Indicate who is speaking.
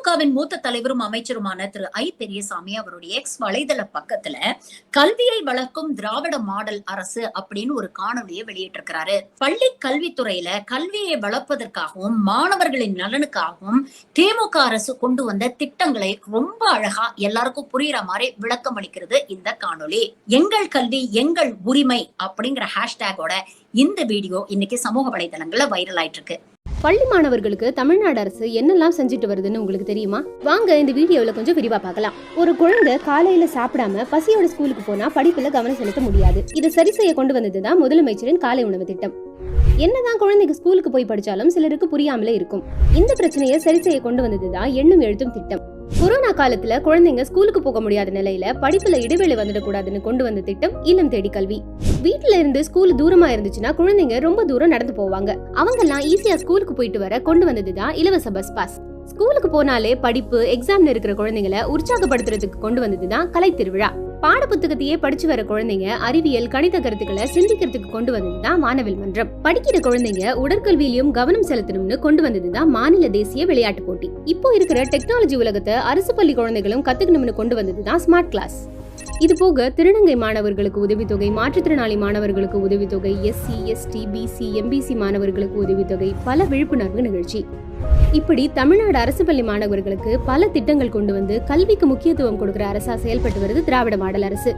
Speaker 1: திமுகவின் மூத்த தலைவரும் அமைச்சருமான திரு ஐ பெரியசாமி அவருடைய எக்ஸ் வலைதள பக்கத்துல கல்வியை வளர்க்கும் திராவிட மாடல் அரசு அப்படின்னு ஒரு காணொலியை வெளியிட்டிருக்கிறாரு. பள்ளி கல்வித்துறையில கல்வியை வளர்ப்பதற்காகவும் மாணவர்களின் நலனுக்காகவும் திமுக அரசு கொண்டு வந்த திட்டங்களை ரொம்ப அழகா எல்லாருக்கும் புரியுற மாதிரி விளக்கம் அளிக்கிறது இந்த காணொலி. எங்கள் கல்வி எங்கள் உரிமை அப்படிங்கிற ஹேஷ்டேகோட இந்த வீடியோ இன்னைக்கு சமூக வலைதளங்கள்ல வைரல் ஆயிட்டு இருக்கு.
Speaker 2: பள்ளி மாணவர்களுக்கு தமிழ்நாடு அரசு என்னெல்லாம் செஞ்சுட்டு வருதுன்னு உங்களுக்கு தெரியுமா? வாங்க இந்த வீடியோல கொஞ்சம் விரிவா பார்க்கலாம். ஒரு குழந்தை காலையில சாப்பிடாம பசியோட ஸ்கூலுக்கு போனா படிப்புல கவனம் செலுத்த முடியாது. இதை சரி செய்ய கொண்டு வந்ததுதான் முதலமைச்சரின் காலை உணவு திட்டம். என்னதான் குழந்தைக்கு ஸ்கூலுக்கு போய் படிச்சாலும் சிலருக்கு புரியாமலே இருக்கும். இந்த பிரச்சனையை சரி செய்ய கொண்டு வந்ததுதான் எண்ணும் எழுத்தும் திட்டம். கொரோனா காலத்துல குழந்தைங்க ஸ்கூலுக்கு போக முடியாத நிலையில படிப்புல இடைவேளை வந்துடக்கூடாதுன்னு கொண்டு வந்த திட்டம் இல்லம் தேடி கல்வி. வீட்டுல இருந்து ஸ்கூல் தூரமா இருந்துச்சுன்னா குழந்தைங்க ரொம்ப தூரம் நடந்து போவாங்க. அவங்க எல்லாம் ஈஸியா ஸ்கூலுக்கு போயிட்டு வர கொண்டு வந்ததுதான் இலவச பஸ் பாஸ். ஸ்கூலுக்கு போனாலே படிப்பு எக்ஸாம்ல இருக்கிற குழந்தைங்களை உற்சாகப்படுத்துறதுக்கு கொண்டு வந்ததுதான் கலை திருவிழா. பாட புத்தகத்தையே படிச்சு வர குழந்தைங்க அறிவியல் கணித கருத்துக்களை சிந்திக்கிறதுக்கு கொண்டு வந்ததுதான் வானவில் மன்றம். படிக்கிற குழந்தைங்க உடற்கல்வியிலும் கவனம் செலுத்தணும்னு கொண்டு வந்ததுதான் மாநில தேசிய விளையாட்டு போட்டி. இப்போ இருக்கிற டெக்னாலஜி உலகத்தை அரசு பள்ளி குழந்தைகளும் கத்துக்கணும்னு கொண்டு வந்ததுதான் ஸ்மார்ட் கிளாஸ். இது போக திருநங்கை மாணவர்களுக்கு உதவித்தொகை, மாற்றுத்திறனாளி மாணவர்களுக்கு உதவித்தொகை, எஸ்சி எஸ்டி பிசி எம்பிசி மாணவர்களுக்கு உதவித்தொகை, பல விழிப்புணர்வு நிகழ்ச்சி. இப்படி தமிழ்நாடு அரசு பள்ளி மாணவர்களுக்கு பல திட்டங்கள் கொண்டு வந்து கல்விக்கு முக்கியத்துவம் கொடுக்கிற அரசா செயல்பட்டு வருது திராவிட மாடல் அரசு.